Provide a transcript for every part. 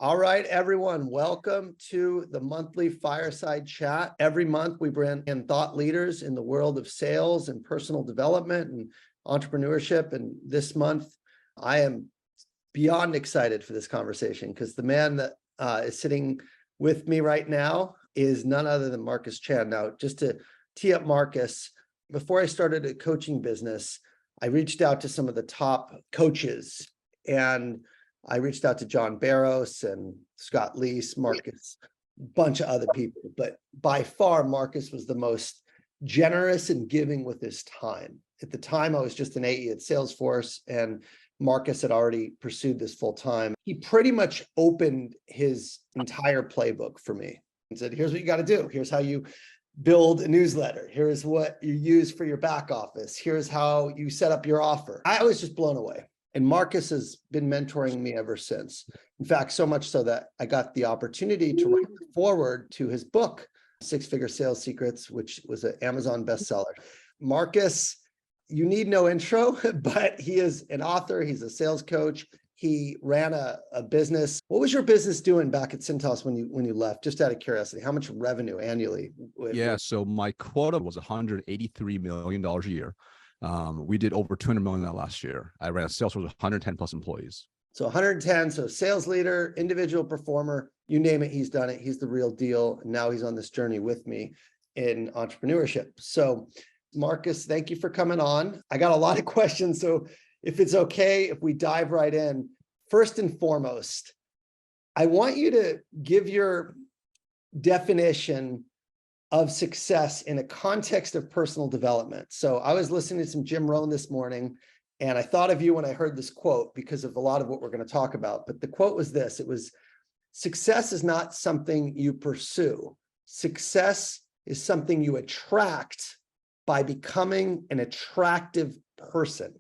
All right, everyone, welcome to the monthly Fireside Chat. Every month we bring in thought leaders in the world of sales and personal development and entrepreneurship. And this month, I am beyond excited for this conversation because the man that is sitting with me right now is none other than Marcus Chan. Now, just to tee up Marcus, before I started a coaching business, I reached out to some of the top coaches, and I reached out to John Barros and Scott Leese, Marcus, a bunch of other people, but by far Marcus was the most generous and giving with his time. At the time, I was just an AE at Salesforce, and Marcus had already pursued this full time. He pretty much opened his entire playbook for me and said, here's what you got to do. Here's how you build a newsletter. Here's what you use for your back office. Here's how you set up your offer. I was just blown away. And Marcus has been mentoring me ever since. In fact, so much so that I got the opportunity to write the forward to his book, Six-Figure Sales Secrets, which was an Amazon bestseller. Marcus, you need no intro, but he is an author. He's a sales coach. He ran a business. What was your business doing back at Cintas when you left? Just out of curiosity, how much revenue annually? So my quota was $183 million a year. We did over 200 million that last year. I ran a sales force with 110 plus employees. So 110, so sales leader, individual performer, you name it, he's done it. He's the real deal. And now he's on this journey with me in entrepreneurship. So Marcus, thank you for coming on. I got a lot of questions. So if it's okay, if we dive right in, first and foremost, I want you to give your definition of success in a context of personal development. So I was listening to some Jim Rohn this morning, and I thought of you when I heard this quote because of a lot of what we're going to talk about. But the quote was this: it was, success is not something you pursue. Success is something you attract by becoming an attractive person.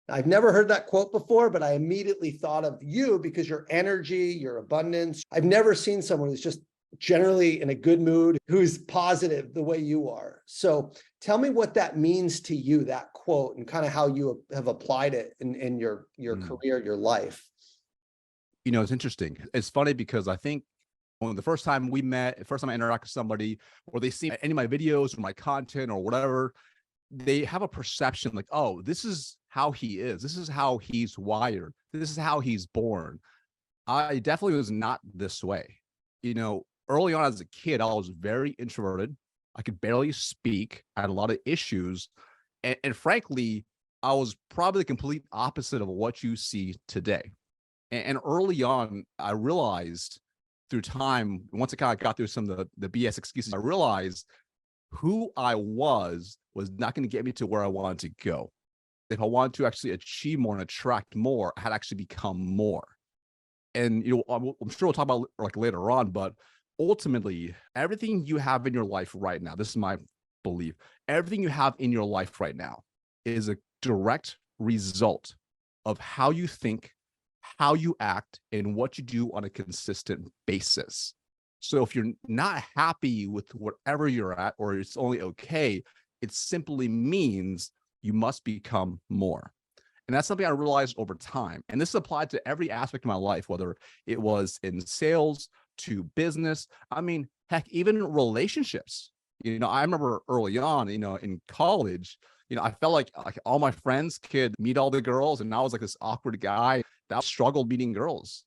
I've never heard that quote before, but I immediately thought of you because your energy, your abundance. I've never seen someone who's just generally in a good mood, who's positive the way you are. So tell me what that means to you, that quote, and kind of how you have applied it in your career, your life. You know, it's interesting. It's funny because I think when the first time we met, the first time I interact with somebody, or they see any of my videos or my content or whatever, they have a perception like, oh, this is how he is. This is how he's wired. This is how he's born. I definitely was not this way. You know, early on as a kid, I was very introverted. I could barely speak. I had a lot of issues. And frankly, I was probably the complete opposite of what you see today. And early on, I realized through time, once I kind of got through some of the BS excuses, I realized who I was not going to get me to where I wanted to go. If I wanted to actually achieve more and attract more, I had to actually become more. And, you know, I'm sure we'll talk about like later on, but ultimately, everything you have in your life right now, this is my belief, everything you have in your life right now is a direct result of how you think, how you act, and what you do on a consistent basis. So if you're not happy with whatever you're at, or it's only okay, it simply means you must become more. And that's something I realized over time. And this applied to every aspect of my life, whether it was in sales, to business. I mean, heck, even relationships. You know, I remember early on, you know, in college, you know, I felt like all my friends could meet all the girls, and I was like this awkward guy that struggled meeting girls.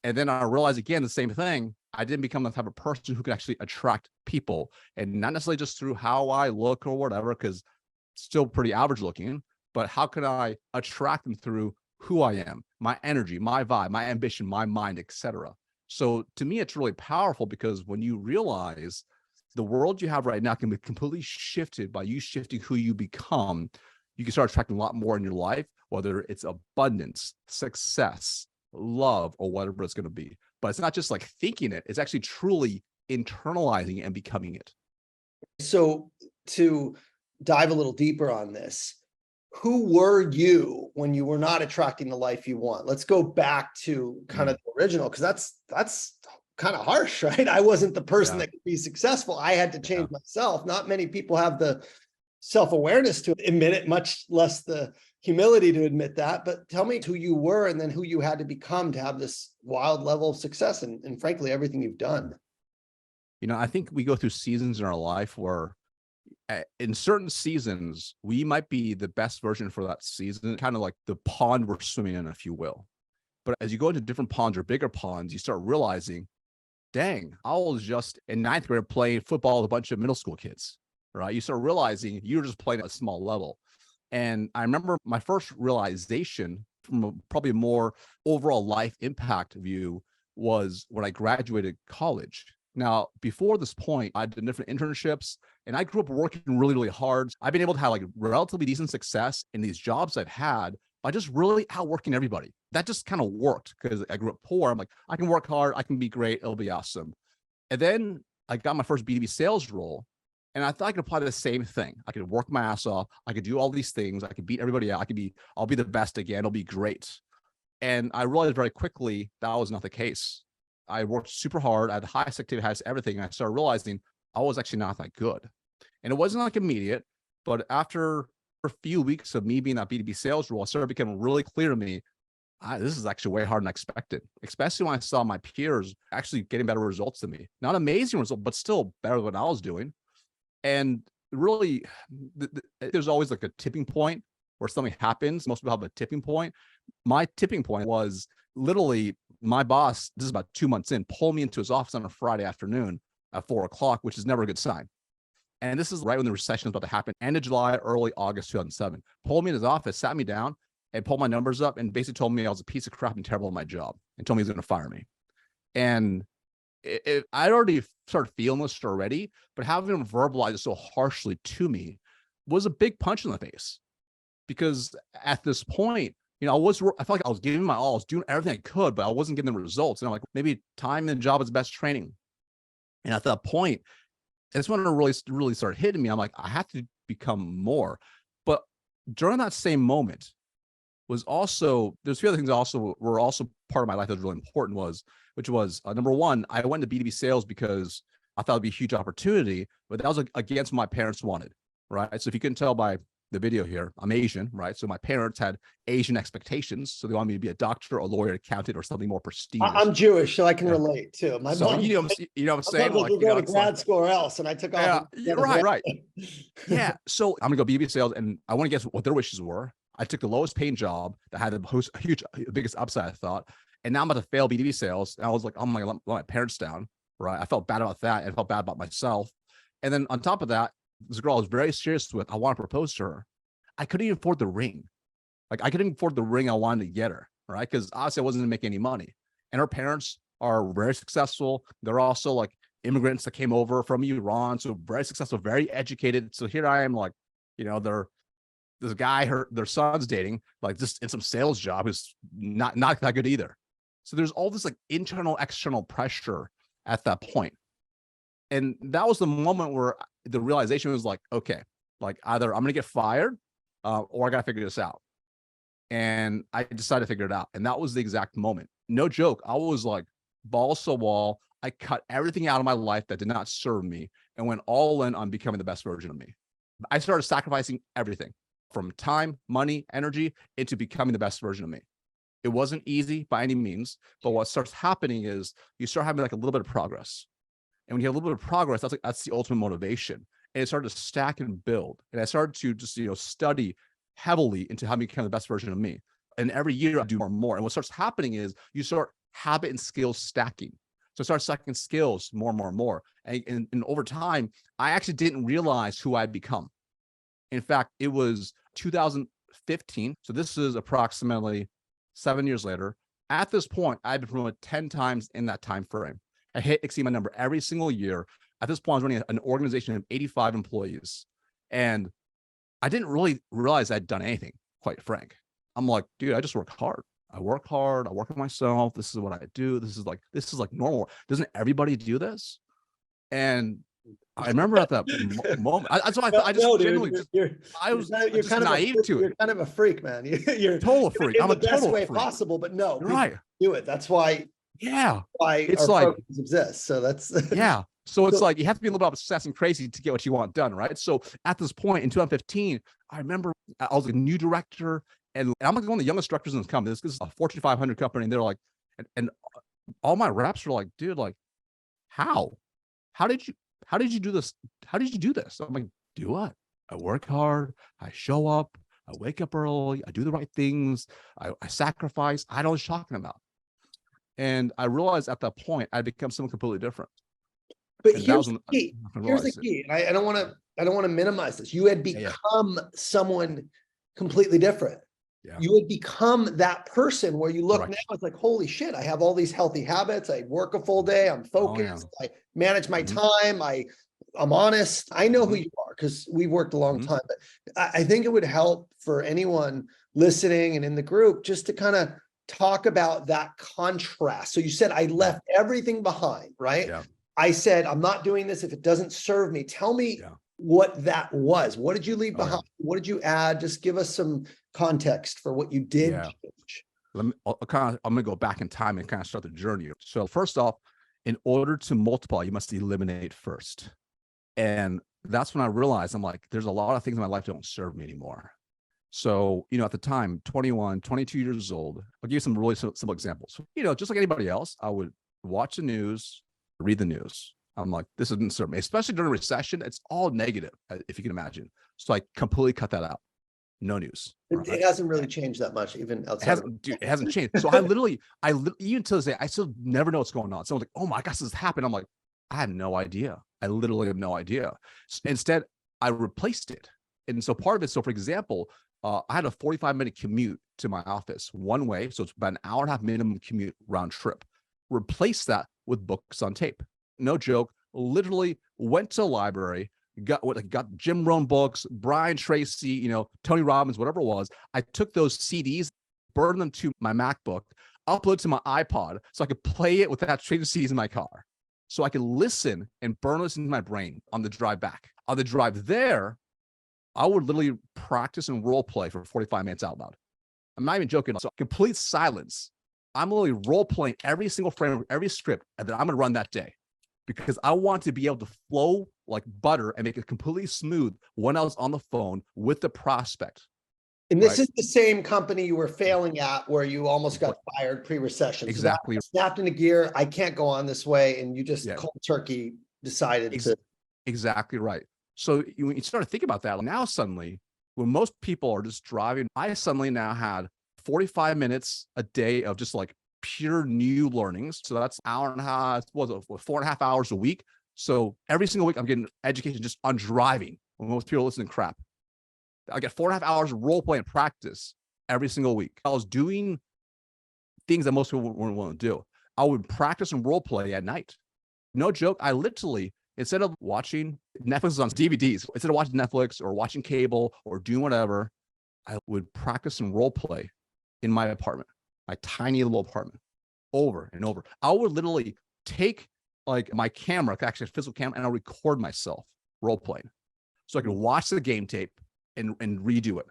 And then I realized again, the same thing. I didn't become the type of person who could actually attract people, and not necessarily just through how I look or whatever, because still pretty average looking, but how can I attract them through who I am, my energy, my vibe, my ambition, my mind, etc. So to me, it's really powerful because when you realize the world you have right now can be completely shifted by you shifting who you become, you can start attracting a lot more in your life, whether it's abundance, success, love, or whatever it's going to be. But it's not just like thinking it, it's actually truly internalizing it and becoming it. So to dive a little deeper on this, who were you when you were not attracting the life you want? Let's go back to kind of the original, because that's kind of harsh, right? I wasn't the person that could be successful. I had to change myself. Not many people have the self-awareness to admit it, much less the humility to admit that. But tell me who you were and then who you had to become to have this wild level of success and frankly, everything you've done. I think we go through seasons in our life where in certain seasons, we might be the best version for that season, kind of like the pond we're swimming in, if you will. But as you go into different ponds or bigger ponds, you start realizing, dang, I was just in ninth grade playing football with a bunch of middle school kids, right? You start realizing you're just playing at a small level. And I remember my first realization from probably a more overall life impact view was when I graduated college. Now, before this point, I did different internships and I grew up working really, really hard. I've been able to have like relatively decent success in these jobs I've had by just really outworking everybody. That just kind of worked because I grew up poor. I'm like, I can work hard. I can be great. It'll be awesome. And then I got my first B2B sales role. And I thought I could apply the same thing. I could work my ass off. I could do all these things. I could beat everybody out. I'll be the best again. It'll be great. And I realized very quickly that was not the case. I worked super hard. I had the highest activity, highest everything. And I started realizing I was actually not that good. And it wasn't like immediate, but after a few weeks of me being that B2B sales role, it started becoming really clear to me, this is actually way harder than I expected, especially when I saw my peers actually getting better results than me. Not amazing results, but still better than what I was doing. And really, there's always like a tipping point where something happens. Most people have a tipping point. My tipping point was literally my boss, this is about 2 months in, pulled me into his office on a Friday afternoon at 4:00, which is never a good sign. And this is right when the recession was about to happen, end of July, early August 2007. Pulled me in his office, sat me down, and pulled my numbers up and basically told me I was a piece of crap and terrible at my job and told me he was going to fire me. And I'd already started feeling this already, but having him verbalize it so harshly to me was a big punch in the face. Because at this point, I felt like I was giving my all, I was doing everything I could, but I wasn't getting the results. And I'm like, maybe time in the job is best training. And at that point, that's when it really started hitting me. I'm like, I have to become more. But during that same moment was also, there's a few other things were also part of my life that was really important which was number one, I went to B2B sales because I thought it'd be a huge opportunity, but that was against what my parents wanted, right? So if you couldn't tell by the video here, I'm Asian, right? So my parents had Asian expectations. So they wanted me to be a doctor, a lawyer, accountant, or something more prestigious. I'm Jewish, so I can relate too. My mom, you know what I'm saying? Like, go to grad school or else, and I took off. Yeah, right. Yeah. So I'm gonna go B2B sales, and I want to guess what their wishes were. I took the lowest paying job that had the biggest upside, I thought. And now I'm about to fail B2B sales. And I was like, oh my, let my parents down, right? I felt bad about that. I felt bad about myself. And then on top of that, this girl I was very serious with, I want to propose to her. I couldn't even afford the ring. Like I couldn't afford the ring I wanted to get her, right? Because obviously I wasn't going to make any money. And her parents are very successful. They're also like immigrants that came over from Iran. So very successful, very educated. So here I am like, this guy, their son's dating, like just in some sales job who's not that good either. So there's all this like internal, external pressure at that point. And that was the moment where the realization was like, okay, like either I'm going to get fired or I got to figure this out. And I decided to figure it out. And that was the exact moment. No joke. I was like balls to the wall. I cut everything out of my life that did not serve me and went all in on becoming the best version of me. I started sacrificing everything from time, money, energy into becoming the best version of me. It wasn't easy by any means, but what starts happening is you start having like a little bit of progress. And when you have a little bit of progress, that's the ultimate motivation. And it started to stack and build. And I started to just, study heavily into how to become the best version of me. And every year I do more and more. And what starts happening is you start habit and skill stacking. So I start stacking skills more and more and more. And over time, I actually didn't realize who I'd become. In fact, it was 2015. So this is approximately 7 years later. At this point, I've been promoted 10 times in that time frame. I exceed my number every single year. At this point, I was running an organization of 85 employees. And I didn't really realize I'd done anything, quite frank. I'm like, dude, I just work hard. I work hard. I work on myself. This is what I do. This is like normal. Doesn't everybody do this? And I remember at that moment, that's why I just genuinely, I was just naive to it. You're kind of a freak, man. You're total freak. I'm a total freak. Possible, but no, right. Do it. That's why. Yeah. Why it's our like programs exist. So that's yeah. So it's like you have to be a little bit obsessed and crazy to get what you want done, right? So at this point in 2015, I remember I was a new director, and I'm like one of the youngest directors in this company. This is a Fortune 500 company, and they're like, and all my reps were like, dude, like, how did you do this? How did you do this? I'm like, do what? I work hard. I show up. I wake up early. I do the right things. I sacrifice. I know what you're talking about. And I realized at that point, I'd become someone completely different. But And here's the key. Here's the it. key. And I don't want to minimize this. You had become someone completely different. Yeah. You had become that person where you look Correct. now, it's like, holy shit, I have all these healthy habits. I work a full day. I'm focused. I manage my time. I'm honest. I know who you are because we've worked a long time. But I think it would help for anyone listening and in the group just to kind of talk about that contrast. So you said, I left everything behind, right? Yeah. I said, I'm not doing this if it doesn't serve me. Tell me what that was. What did you leave behind? What did you add? Just give us some context for what you did change. I'm going to go back in time and kind of start the journey. So first off, in order to multiply, you must eliminate first. And that's when I realized, I'm like, there's a lot of things in my life that don't serve me anymore. So, at the time, 21, 22 years old, I'll give you some really simple examples. Just like anybody else, I would watch the news, read the news. I'm like, this doesn't serve me, especially during a recession. It's all negative, if you can imagine. So I completely cut that out. No news. It hasn't really changed that much, even outside. It hasn't changed. So I literally, even to this day, I still never know what's going on. Someone's like, oh my gosh, this happened. I'm like, I have no idea. I literally have no idea. Instead, I replaced it. And so part of it, so for example, I had a 45-minute commute to my office one way. So it's about an hour and a half minimum commute round trip. Replace that with books on tape. No joke. Literally went to a library, got Jim Rohn books, Brian Tracy, Tony Robbins, whatever it was. I took those CDs, burned them to my MacBook, uploaded to my iPod so I could play it without trading CDs in my car. So I could listen and burn this into my brain on the drive back. On the drive there, I would literally practice and role play for 45 minutes out loud. I'm not even joking. So complete silence. I'm literally role playing every single frame of every script that I'm going to run that day because I want to be able to flow like butter and make it completely smooth when I was on the phone with the prospect. And this is the same company you were failing at where you almost got fired pre-recession. Exactly. So snapped into gear. I can't go on this way. And you just cold turkey decided to. Exactly right. So when you start to think about that, now suddenly, when most people are just driving, I suddenly now had 45 minutes a day of just like pure new learnings. So that's an hour and a half, 4.5 hours a week. So every single week I'm getting education just on driving when most people are listening to crap. I get 4.5 hours of role play and practice every single week. I was doing things that most people wouldn't want to do. I would practice and role play at night. No joke. I literally, instead of watching Netflix on DVDs, instead of watching Netflix or watching cable or doing whatever, I would practice and role play in my apartment, my tiny little apartment, over and over. I would literally take like my camera, actually a physical camera, and I'll record myself role playing so I could watch the game tape and redo it.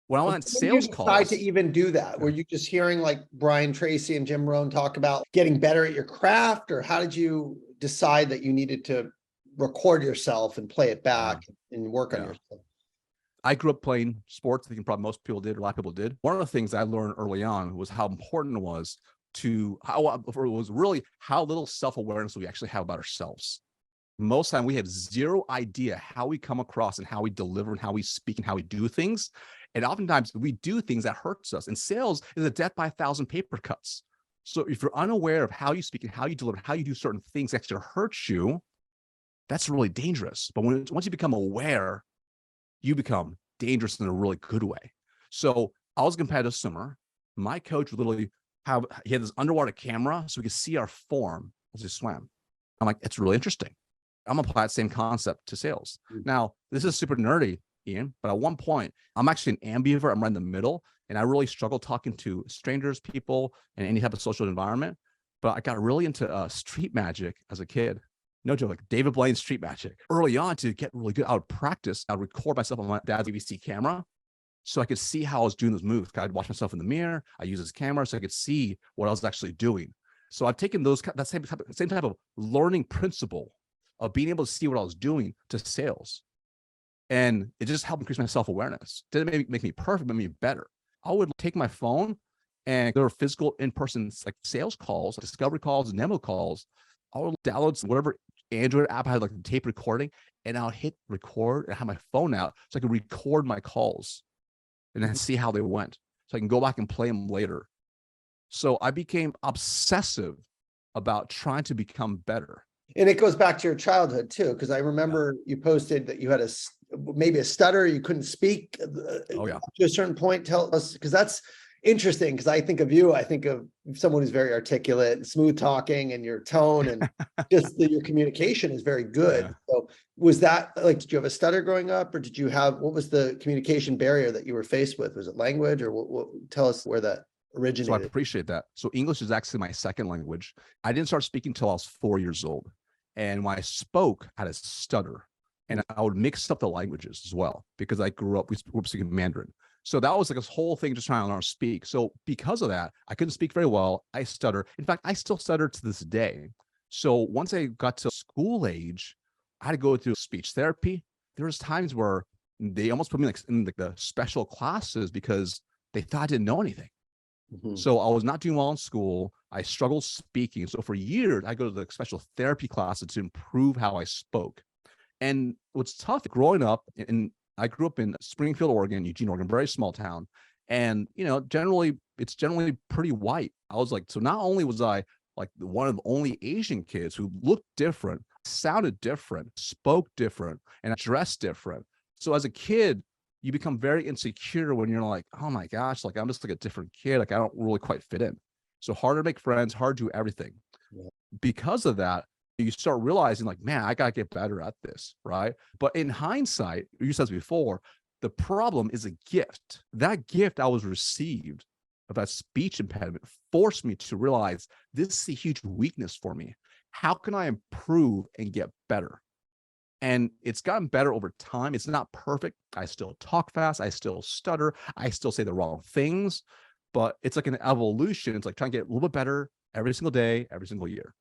When I went on sales calls, to even do that, were you just hearing like Brian Tracy and Jim Rohn talk about getting better at your craft, or how did you decide that you needed to record yourself and play it back and work on yourself? I grew up playing sports. I think probably most people did, a lot of people did. One of the things I learned early on was how important it was how little self-awareness we actually have about ourselves. Most of the time we have zero idea how we come across and how we deliver and how we speak and how we do things. And oftentimes we do things that hurts us. And sales is a death by 1,000 paper cuts. So if you're unaware of how you speak and how you deliver, how you do certain things that actually hurt you, that's really dangerous. But once you become aware, you become dangerous in a really good way. So I was a competitive swimmer. My coach would literally he had this underwater camera so we could see our form as we swam. I'm like, it's really interesting. I'm gonna apply that same concept to sales. Now, this is super nerdy, Ian, but at one point, I'm actually an ambivert. I'm right in the middle, and I really struggle talking to strangers, people, and any type of social environment. But I got really into street magic as a kid. No joke, like David Blaine's street magic. Early on, to get really good, I would practice. I'd record myself on my dad's DVC camera so I could see how I was doing those moves. I'd watch myself in the mirror. I use his camera so I could see what I was actually doing. So I've taken that same type of learning principle of being able to see what I was doing to sales. And it just helped increase my self-awareness. Didn't make me perfect, but made me better. I would take my phone, and there were physical in-person like sales calls, discovery calls, demo calls. I would download whatever Android app had like the tape recording, and I'll hit record and have my phone out so I can record my calls and then see how they went. So I can go back and play them later. So I became obsessive about trying to become better. And it goes back to your childhood too, because I remember you posted that you had maybe a stutter, you couldn't speak Oh yeah. to a certain point. Tell us, because that's interesting, because I think of you, I think of someone who's very articulate and smooth talking, and your tone and just your communication is very good. Yeah. So was that like, did you have a stutter growing up, or did you have, what was the communication barrier that you were faced with? Was it language, or what tell us where that originated? So I appreciate that. So English is actually my second language. I didn't start speaking until I was 4 years old. And when I spoke, I had a stutter. And I would mix up the languages as well, because I grew up speaking Mandarin. So that was like this whole thing, just trying to learn to speak. So because of that, I couldn't speak very well. I stutter. In fact, I still stutter to this day. So once I got to school age, I had to go through speech therapy. There was times where they almost put me like in like the special classes because they thought I didn't know anything. So I was not doing well in school. I struggled speaking. So for years, I go to the special therapy classes to improve how I spoke. And what's tough growing up, and I grew up in Springfield, Oregon, Eugene, Oregon, very small town. And, you know, it's generally pretty white. I was like, so not only was I like one of the only Asian kids who looked different, sounded different, spoke different, and dressed different. So as a kid, you become very insecure when you're like, oh my gosh, like I'm just like a different kid. Like I don't really quite fit in. So hard to make friends, hard to do everything. Yeah. Because of that, you start realizing like, man, I got to get better at this, right? But in hindsight, you said before, the problem is a gift. That gift I was received of that speech impediment forced me to realize this is a huge weakness for me. How can I improve and get better? And it's gotten better over time. It's not perfect. I still talk fast. I still stutter. I still say the wrong things, but it's like an evolution. It's like trying to get a little bit better every single day, every single year.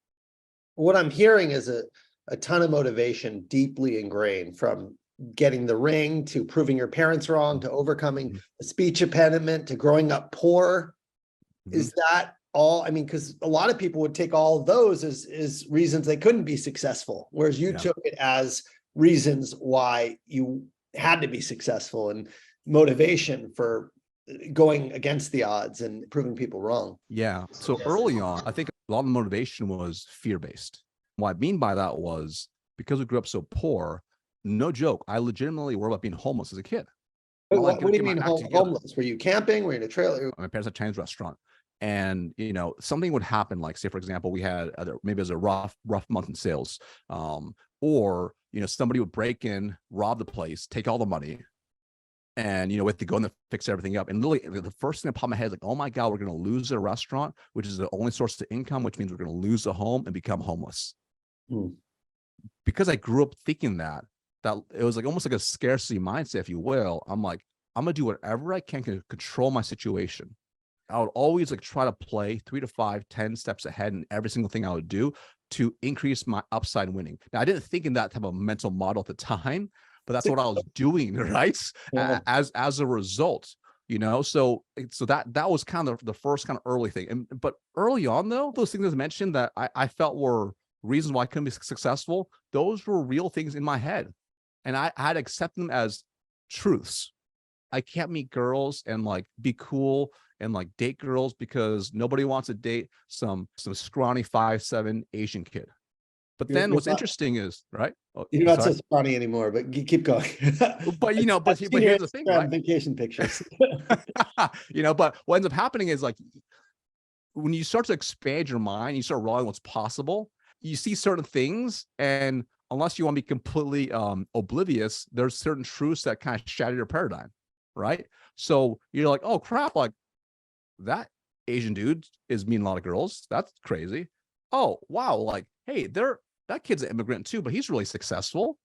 What I'm hearing is a ton of motivation deeply ingrained, from getting the ring to proving your parents wrong, to overcoming a speech impediment, to growing up poor. Is that all? I mean, because a lot of people would take all of those as reasons they couldn't be successful, whereas you took it as reasons why you had to be successful, and motivation for going against the odds and proving people wrong. Yeah. So early on, I think a lot of the motivation was fear-based. What I mean by that was because we grew up so poor, no joke, I legitimately worried about being homeless as a kid. What do you mean homeless? Were you camping? Were you in a trailer? My parents had a Chinese restaurant. And, you know, something would happen, like say, for example, we had maybe it was a rough month in sales. Or, you know, somebody would break in, rob the place, take all the money. And, you know, we have to go in and fix everything up. And literally the first thing that popped in my head is like, oh my God, we're going to lose a restaurant, which is the only source of income, which means we're going to lose a home and become homeless. Because I grew up thinking that it was like almost like a scarcity mindset, if you will. I'm like, I'm going to do whatever I can to control my situation. I would always like try to play 3 to 5, 10 steps ahead in every single thing I would do to increase my upside winning. Now, I didn't think in that type of mental model at the time, but that's what I was doing, right? Yeah. As a result, you know, so that was kind of the first kind of early thing. But early on though, those things I mentioned that I felt were reasons why I couldn't be successful, those were real things in my head. And I had to accept them as truths. I can't meet girls and like be cool and like date girls because nobody wants to date some scrawny 5'7" Asian kid. But then what's interesting is, right? Oh, you're not so scrawny anymore, but keep going. But you know, but here's the thing, right? Vacation pictures. You know, but what ends up happening is like when you start to expand your mind, you start realizing what's possible. You see certain things, and unless you want to be completely oblivious, there's certain truths that kind of shatter your paradigm, right? So you're like, oh crap, like that Asian dude is meeting a lot of girls. That's crazy. Oh wow, like hey, that kid's an immigrant too, but he's really successful.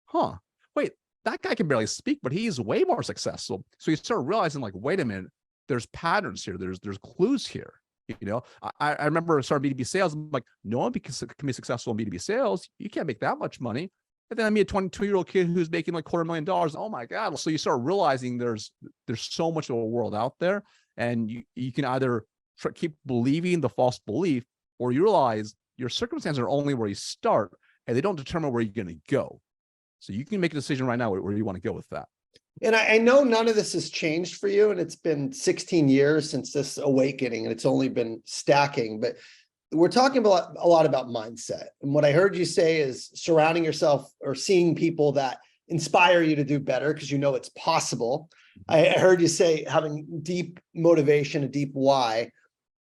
Huh? Wait, that guy can barely speak, but he's way more successful. So you start realizing, like, wait a minute, there's patterns here. There's clues here. I remember starting B2B sales. I'm like, no one can be successful in B2B sales. You can't make that much money. And then I meet a 22-year-old kid who's making like $250,000. Oh my God. So you start realizing there's so much of a world out there, and you can either keep believing the false belief, or you realize your circumstances are only where you start and they don't determine where you're going to go. So you can make a decision right now where you want to go with that. And I know none of this has changed for you, and it's been 16 years since this awakening, and it's only been stacking, but we're talking a lot about mindset. And what I heard you say is surrounding yourself or seeing people that inspire you to do better because you know it's possible. I heard you say having deep motivation, a deep why.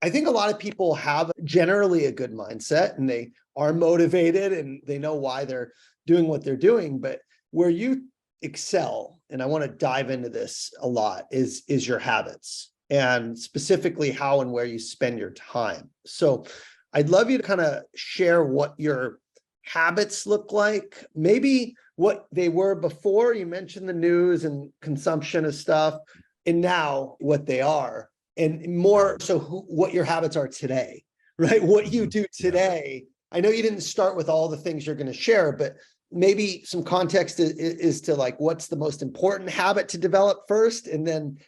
I think a lot of people have generally a good mindset and they are motivated and they know why they're doing what they're doing. But where you excel, and I want to dive into this a lot, is your habits, and specifically how and where you spend your time. So I'd love you to kind of share what your habits look like, maybe what they were before. You mentioned the news and consumption of stuff, and now what they are, and more so what your habits are today, right? What you do today. I know you didn't start with all the things you're going to share, but maybe some context is to like, what's the most important habit to develop first, and then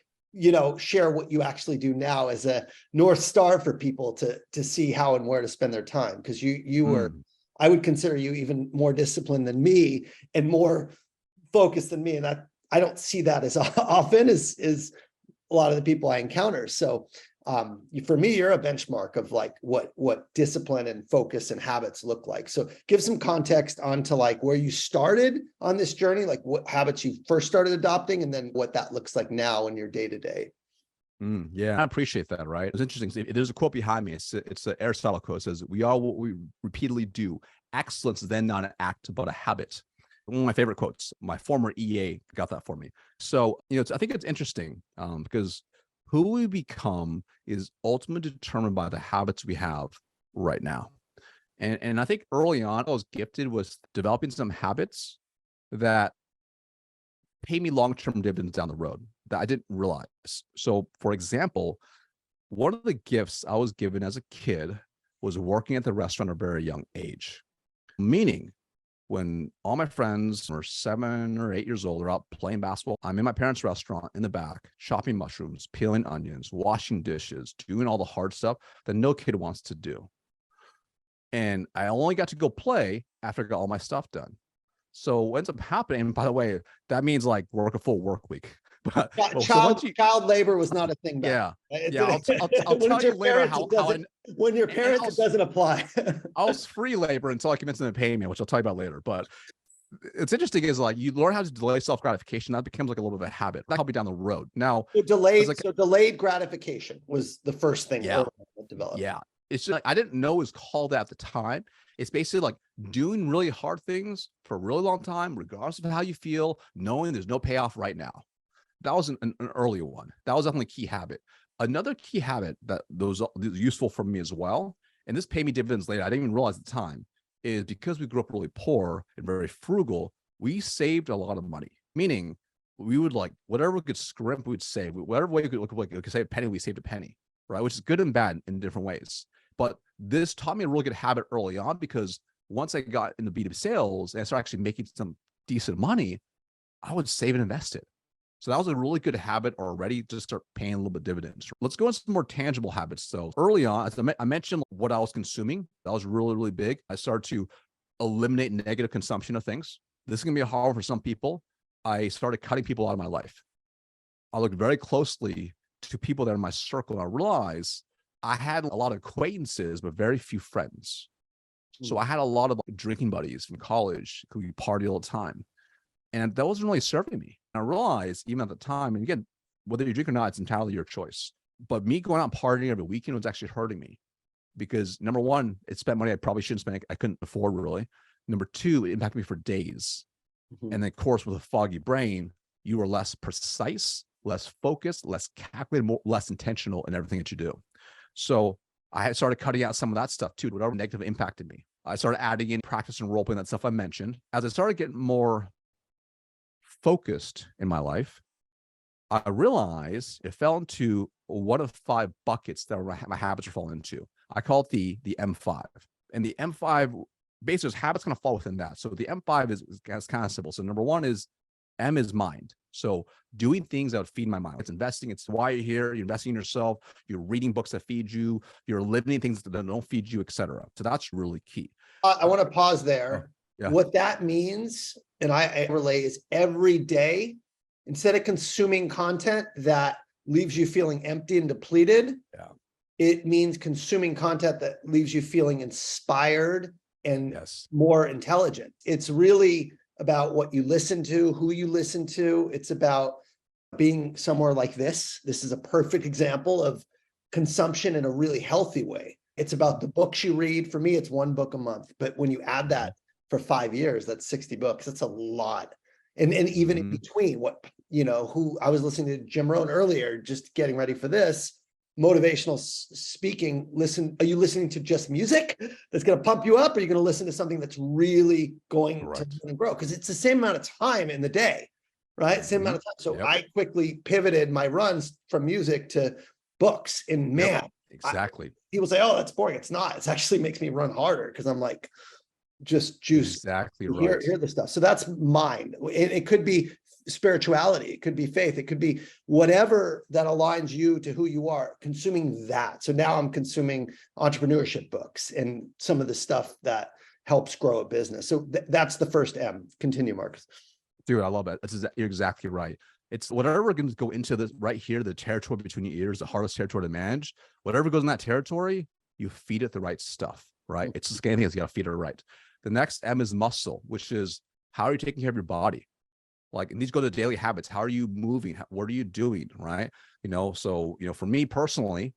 share what you actually do now as a North Star for people to see how and where to spend their time. Because you were, I would consider you even more disciplined than me and more focused than me. And I don't see that as often as a lot of the people I encounter. So for me, you're a benchmark of like what discipline and focus and habits look like. So give some context onto like where you started on this journey, like what habits you first started adopting, and then what that looks like now in your day-to-day. Yeah, I appreciate that. Right. It's interesting. There's a quote behind me. It's an Aristotle quote. It says, "We are what we repeatedly do. Excellence is then not an act, but a habit." One of my favorite quotes. My former EA got that for me. So, I think it's interesting because who we become is ultimately determined by the habits we have right now. And I think early on, I was gifted with developing some habits that pay me long-term dividends down the road that I didn't realize. So, for example, one of the gifts I was given as a kid was working at the restaurant at a very young age, meaning when all my friends are 7 or 8 years old are out playing basketball, I'm in my parents' restaurant in the back, chopping mushrooms, peeling onions, washing dishes, doing all the hard stuff that no kid wants to do. And I only got to go play after I got all my stuff done. So what ends up happening, and by the way, that means like work a full work week. But child labor was not a thing back then. Yeah. I'll tell you later how when your parents, it doesn't apply. I was free labor until I convinced them to pay me, which I'll tell you about later. But it's interesting is like you learn how to delay self-gratification. That becomes like a little bit of a habit. That helped me down the road. Now, delayed gratification was the first thing developed. Yeah. It's just like, I didn't know it was called that at the time. It's basically like doing really hard things for a really long time, regardless of how you feel, knowing there's no payoff right now. That was an earlier one. That was definitely a key habit. Another key habit that was useful for me as well, and this paid me dividends later, I didn't even realize at the time, is because we grew up really poor and very frugal, we saved a lot of money. Meaning we would like, whatever we could scrimp, we'd save. Whatever way we could save a penny, we saved a penny, right? Which is good and bad in different ways. But this taught me a really good habit early on, because once I got into B2B sales and I started actually making some decent money, I would save and invest it. So that was a really good habit already to start paying a little bit of dividends. Let's go into some more tangible habits. So early on, as I mentioned what I was consuming. That was really, really big. I started to eliminate negative consumption of things. This is going to be hard for some people. I started cutting people out of my life. I looked very closely to people that are in my circle, and I realized I had a lot of acquaintances, but very few friends. So I had a lot of drinking buddies from college who we party all the time. And that wasn't really serving me. And I realized even at the time, and again, whether you drink or not, it's entirely your choice. But me going out partying every weekend was actually hurting me, because number one, it spent money I probably shouldn't spend. I couldn't afford really. Number two, it impacted me for days. And then of course, with a foggy brain, you are less precise, less focused, less calculated, less intentional in everything that you do. So I started cutting out some of that stuff too, whatever negative impacted me. I started adding in practice and role playing, that stuff I mentioned. As I started getting more focused in my life, I realized it fell into one of 5 buckets that my habits are falling into. I call it the M5. And the M5, basically, habits going to fall within that. So the M5 is kind of simple. So number 1 is M is mind. So doing things that would feed my mind. It's investing. It's why you're here. You're investing in yourself. You're reading books that feed you. You're limiting things that don't feed you, etc. So that's really key. I want to pause there. Yeah. What that means, and I relate, is every day, instead of consuming content that leaves you feeling empty and depleted, it means consuming content that leaves you feeling inspired and more intelligent. It's really about what you listen to, who you listen to. It's about being somewhere like this. This is a perfect example of consumption in a really healthy way. It's about the books you read. For me, it's 1 book a month. But when you add that for 5 years, that's 60 books. That's a lot. And even in between, who I was listening to Jim Rohn earlier, just getting ready for this, motivational speaking. Are you listening to just music that's going to pump you up? Or are you going to listen to something that's really going to grow? Because it's the same amount of time in the day, right? Same amount of time. So I quickly pivoted my runs from music to books, and man, exactly. People say, oh, that's boring. It's not. It actually makes me run harder because I'm like, just juice. Exactly right. Hear the stuff. So that's mind. It could be spirituality. It could be faith. It could be whatever that aligns you to who you are, consuming that. So now I'm consuming entrepreneurship books and some of the stuff that helps grow a business. So that's the first M. Continue, Marcus. Dude, I love it. You're exactly right. It's whatever we're going to go into this right here, the territory between your ears, the hardest territory to manage, whatever goes in that territory, you feed it the right stuff, right? It's just anything that's got to feed it right. The next M is muscle, which is how are you taking care of your body? Like, and these go to daily habits. How are you moving? What are you doing? Right. So, for me personally,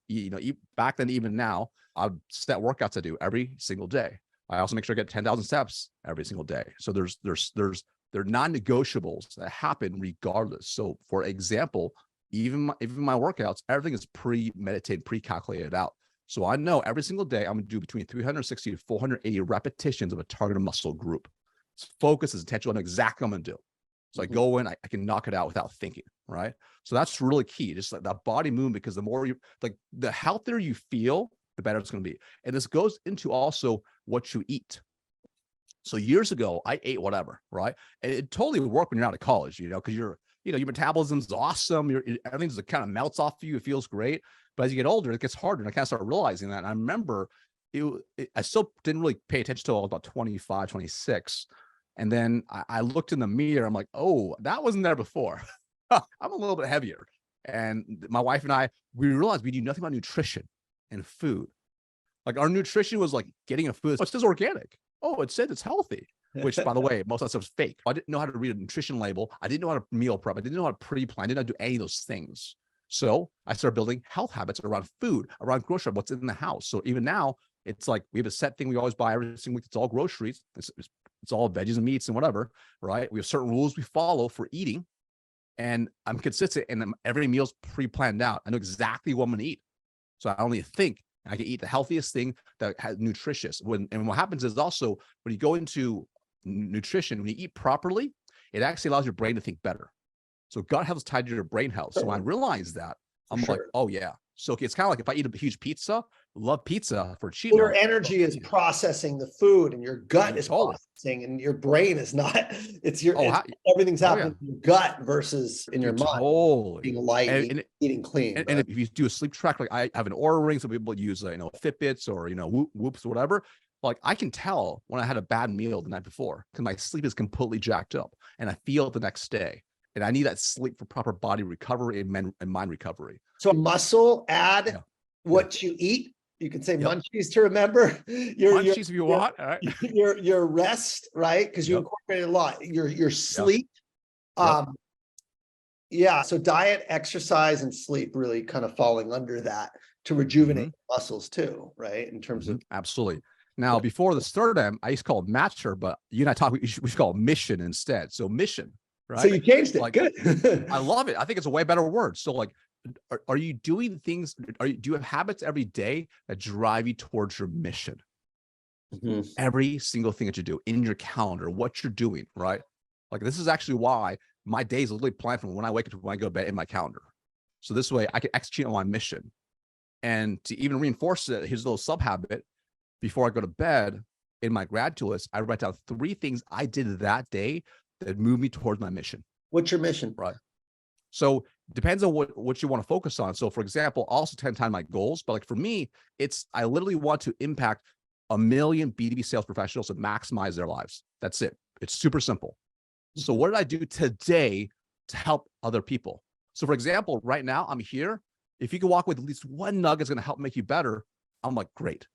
back then, even now, I've set workouts I do every single day. I also make sure I get 10,000 steps every single day. So they're non-negotiables that happen regardless. So for example, even my workouts, everything is pre-meditated, pre-calculated out. So I know every single day I'm going to do between 360 to 480 repetitions of a targeted muscle group. It's focus, is intentional. I know exactly what I'm going to do. So I go in, I can knock it out without thinking, right? So that's really key. Just like that body movement, because the more the healthier you feel, the better it's going to be. And this goes into also what you eat. So years ago, I ate whatever, right? And it totally worked when you're out of college, because your metabolism's awesome. Everything just kind of melts off of you. It feels great. But as you get older, it gets harder. And I kind of started realizing that. And I remember I still didn't really pay attention until I was about 25, 26. And then I looked in the mirror. I'm like, oh, that wasn't there before. I'm a little bit heavier. And my wife and I, we realized we knew nothing about nutrition and food. Like, our nutrition was like getting a food. It says organic. Oh, it said it's healthy, which, by the way, most of that stuff is fake. I didn't know how to read a nutrition label. I didn't know how to meal prep. I didn't know how to pre-plan. I didn't know how to do any of those things. So I started building health habits around food, around grocery, what's in the house. So even now, it's like we have a set thing we always buy every single week. It's all groceries. It's all veggies and meats and whatever, right? We have certain rules we follow for eating, and I'm consistent, and every meal's pre-planned out. I know exactly what I'm going to eat. So I only think I can eat the healthiest thing that has nutritious. And what happens is also when you go into nutrition, when you eat properly, it actually allows your brain to think better. So gut health is tied to your brain health. So when I realized that, I'm like, oh yeah. So it's kind of like if I eat a huge pizza, love pizza for cheat. Your energy is processing the food, and your gut is processing, and your brain is not. It's everything's happening in your gut versus in your mind. Being light, eating clean. And if you do a sleep track, like I have an Oura ring, some people use Fitbits or Whoops or whatever. Like, I can tell when I had a bad meal the night before because my sleep is completely jacked up, and I feel it the next day. And I need that sleep for proper body recovery and mind recovery. So muscle, add what you eat. You can say munchies to remember. Munchies if you want. All right. Your rest, right? Because you incorporate a lot. Your sleep. So diet, exercise, and sleep really kind of falling under that to rejuvenate muscles too, right? In terms of absolutely. Now, before the third M, I used to call it matter, but you and I talk. We should call it mission instead. So mission. Right? So you changed it. Like, good. I love it. I think it's a way better word. So like, are you doing things? Do you have habits every day that drive you towards your mission? Every single thing that you do in your calendar, what you're doing, right? Like, this is actually why my days literally plan from when I wake up to when I go to bed in my calendar. So this way I can execute on my mission. And to even reinforce it, here's a little sub habit. Before I go to bed, in my gratitude list, I write down 3 things I did that day that moved me towards my mission. What's your mission? Right. So depends on what you want to focus on. So for example, also 10 times my goals, but like for me, it's, I literally want to impact 1 million B2B sales professionals and maximize their lives. That's it. It's super simple. So what did I do today to help other people? So for example, right now I'm here. If you can walk with at least one nugget is going to help make you better, I'm like, great.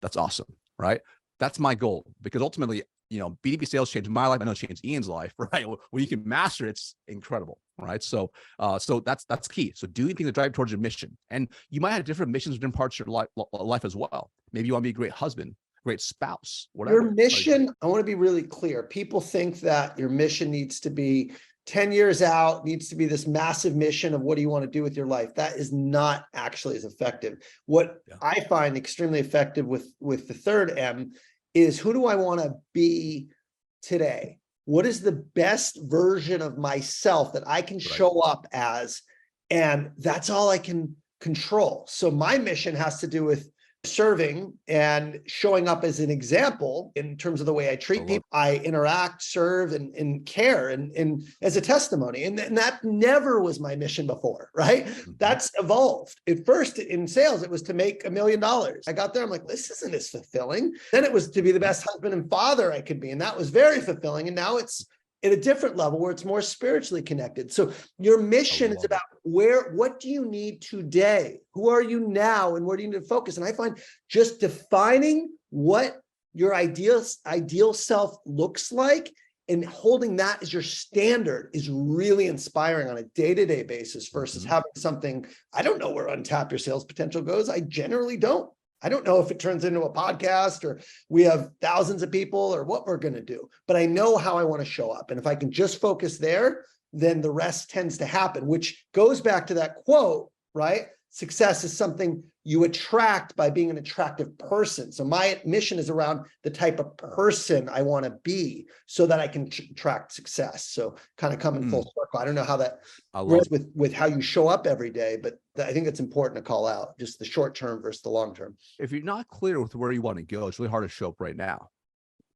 That's awesome. Right. That's my goal, because ultimately, B2B sales changed my life. I know it changed Ian's life, right? When you can master it, it's incredible, right? So, so that's key. So doing things that drive towards your mission, and you might have different missions in different parts of your life as well. Maybe you want to be a great husband, great spouse, whatever. Your mission, I want to be really clear. People think that your mission needs to be 10 years out, needs to be this massive mission of what do you want to do with your life. That is not actually as effective. What I find extremely effective with the third M is, who do I want to be today? What is the best version of myself that I can show up as? And that's all I can control. So my mission has to do with serving and showing up as an example in terms of the way I treat people. I interact, serve, and care, and as a testimony. And that never was my mission before, right? That's evolved. At first in sales, it was to make $1 million. I got there, I'm like, this isn't as fulfilling. Then it was to be the best husband and father I could be. And that was very fulfilling. And now it's at a different level where it's more spiritually connected. So your mission is about what do you need today? Who are you now? And where do you need to focus? And I find just defining what your ideal self looks like and holding that as your standard is really inspiring on a day-to-day basis versus having something, I don't know where untap your sales potential goes. I generally don't. I don't know if it turns into a podcast or we have thousands of people or what we're going to do, but I know how I want to show up. And if I can just focus there, then the rest tends to happen, which goes back to that quote, right? Success is something you attract by being an attractive person. So my mission is around the type of person I want to be so that I can attract success. So kind of coming full circle. I don't know how that works with how you show up every day, but I think it's important to call out just the short term versus the long term. If you're not clear with where you want to go, it's really hard to show up right now.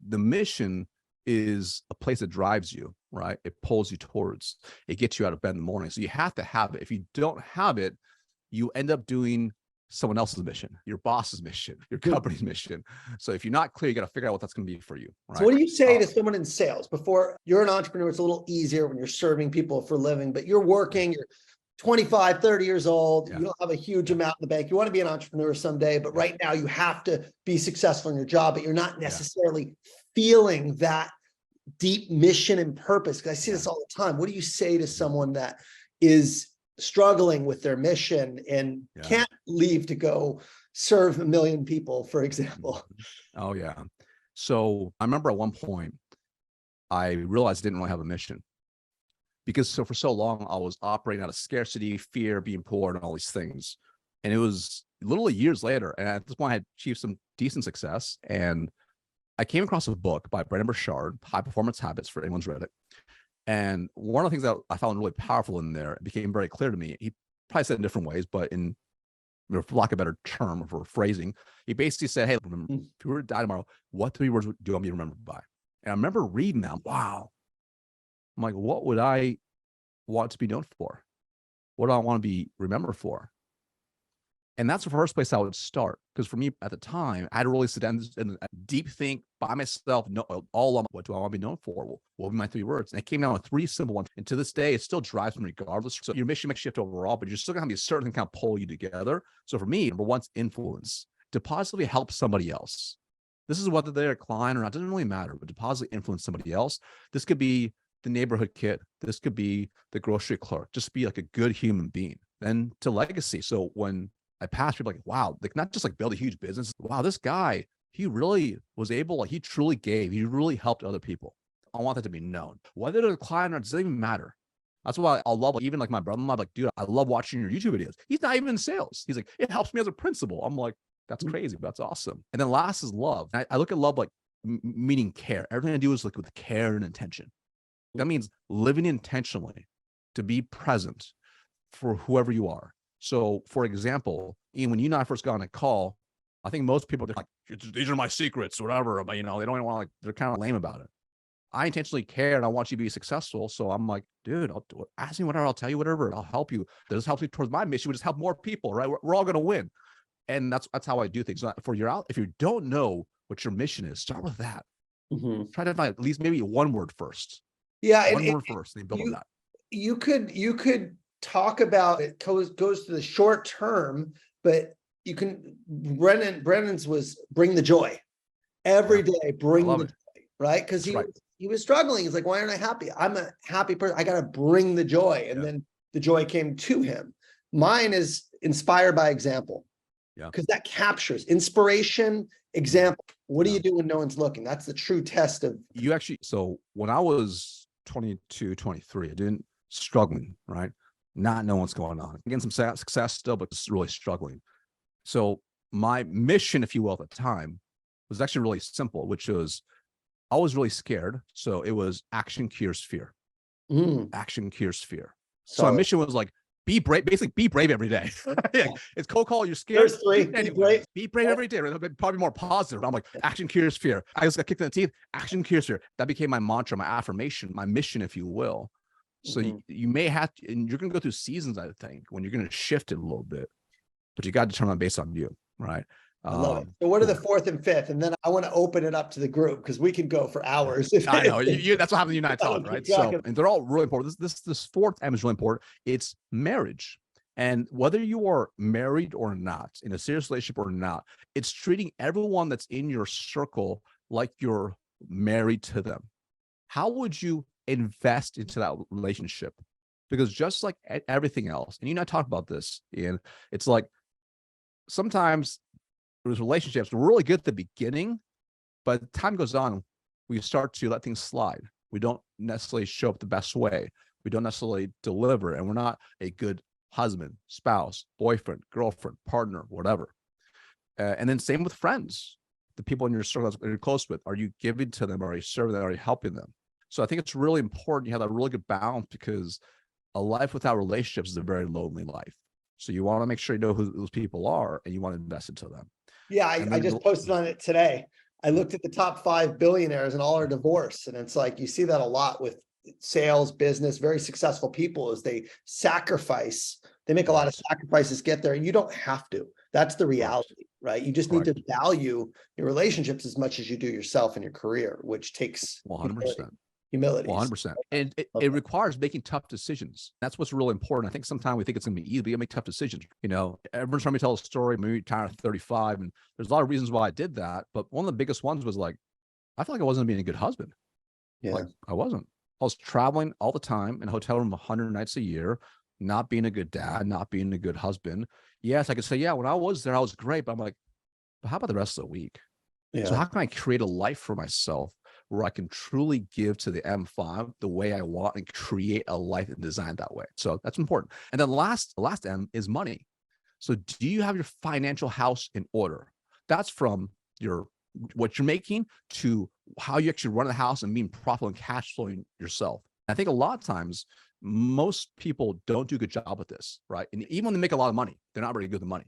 The mission is a place that drives you, right? It pulls you towards, it gets you out of bed in the morning. So you have to have it. If you don't have it, you end up doing someone else's mission, your boss's mission, your company's mission. So if you're not clear, you got to figure out what that's going to be for you. Right? So what do you say to someone in sales? Before, you're an entrepreneur, it's a little easier when you're serving people for a living, but you're working, you're 25, 30 years old, you don't have a huge amount in the bank. You want to be an entrepreneur someday, but right now you have to be successful in your job, but you're not necessarily feeling that deep mission and purpose. Because I see this all the time. What do you say to someone that is struggling with their mission and can't leave to go serve 1 million people, for example? Oh yeah. So I remember at one point, I realized I didn't really have a mission, because for so long I was operating out of scarcity, fear, being poor, and all these things. And it was literally years later, and at this point I had achieved some decent success, and I came across a book by Brendon Burchard, High Performance Habits, for anyone's read it. And one of the things that I found really powerful in there, it became very clear to me. He probably said it in different ways, but for lack of a better term or phrasing, he basically said, hey, remember, if you were to die tomorrow, what 3 words do you want me to remember by? And I remember reading that. Wow. I'm like, what would I want to be known for? What do I want to be remembered for? And that's the first place I would start. Because for me at the time, I had to really sit down and deep think by myself, all on what do I want to be known for? What would be my 3 words? And it came down with 3 simple ones. And to this day, it still drives me regardless. So your mission may shift overall, but you're still going to have a certain kind of pull you together. So for me, number 1's influence. To positively help somebody else. This is whether they're a client or not, doesn't really matter, but to positively influence somebody else. This could be the neighborhood kid. This could be the grocery clerk. Just be like a good human being. Then to legacy. So when I pass, people like, wow, like not just like build a huge business. Wow, this guy, he really was able, like he truly gave, he really helped other people. I want that to be known. Whether they're a client or not, doesn't even matter. That's why I love, like, even like my brother-in-law, like, dude, I love watching your YouTube videos. He's not even in sales. He's like, it helps me as a principal. I'm like, that's crazy, but that's awesome. And then last is love. I look at love like meaning care. Everything I do is like with care and intention. That means living intentionally, to be present for whoever you are. So for example, Ian, when you and I first got on a call, I think most people are like, these are my secrets or whatever, but they don't even want to, like, they're kind of lame about it. I intentionally care and I want you to be successful. So I'm like, dude, ask me whatever, I'll tell you whatever, I'll help you. This helps me towards my mission, which is help more people, right? We're all going to win. And that's how I do things. So for your out, if you don't know what your mission is, start with that. Try to find at least maybe one word first. Yeah. One word first, and then build on that. You could talk about it goes to the short term, but you can, Brennan's was bring the joy every day, bring the joy, right? Because he was struggling. He's like, why aren't I happy? I'm a happy person. I got to bring the joy. And then the joy came to him. Mine is inspire by example. Yeah. Because that captures inspiration, example. What do you do when no one's looking? That's the true test of you actually. So when I was 22, 23, I didn't struggling, right? Not knowing what's going on. Getting some success still, but just really struggling. So my mission, if you will, at the time was actually really simple, which was I was really scared. So it was action cures fear. Action cures fear. So my mission was like, be brave, basically be brave every day. It's cold call, you're scared. There's three. Anyway, be brave every day. Probably more positive. I'm like, action cures fear. I just got kicked in the teeth. Action cures fear. That became my mantra, my affirmation, my mission, if you will. So you may have to, and you're going to go through seasons, I think, when you're going to shift it a little bit, but you got to determine that based on you, right? I love it. So what are the fourth and fifth? And then I want to open it up to the group because we can go for hours. I know that's what happens when you and I talk, right? So, and they're all really important. This fourth M is really important. It's marriage. And whether you are married or not, in a serious relationship or not, it's treating everyone that's in your circle like you're married to them. How would you invest into that relationship? Because just like everything else, and you and I talk about this, Ian, it's like sometimes those relationships are really good at the beginning, but as time goes on, we start to let things slide. We don't necessarily show up the best way. We don't necessarily deliver, and we're not a good husband, spouse, boyfriend, girlfriend, partner, whatever. And then same with friends, the people in your circle that you're close with. Are you giving to them? Are you serving them? Are you helping them? So I think it's really important you have that really good balance, because a life without relationships is a very lonely life. So you want to make sure you know who those people are and you want to invest into them. Yeah, I just posted on it today. I looked at the top 5 billionaires and all are divorced. And it's like, you see that a lot with sales, business, very successful people, is they sacrifice. They make a lot of sacrifices, get there, and you don't have to. That's the reality, right? You just need to value your relationships as much as you do yourself and your career, which takes 100%. Humility. 100%. And it requires making tough decisions. That's what's really important. I think sometimes we think it's going to be easy, but you make tough decisions. You know, everyone's trying to tell a story, maybe retired at 35, and there's a lot of reasons why I did that. But one of the biggest ones was like, I felt like I wasn't being a good husband. Yeah. Like I wasn't. I was traveling all the time in a hotel room 100 nights a year, not being a good dad, not being a good husband. Yes, I could say, yeah, when I was there, I was great. But I'm like, but how about the rest of the week? Yeah. So how can I create a life for myself where I can truly give to the M5 the way I want and create a life and design that way? So that's important. And then the last M is money. So do you have your financial house in order? That's from what you're making to how you actually run the house and being profitable and cash flowing yourself. I think a lot of times, most people don't do a good job with this, right? And even when they make a lot of money, they're not very good with the money.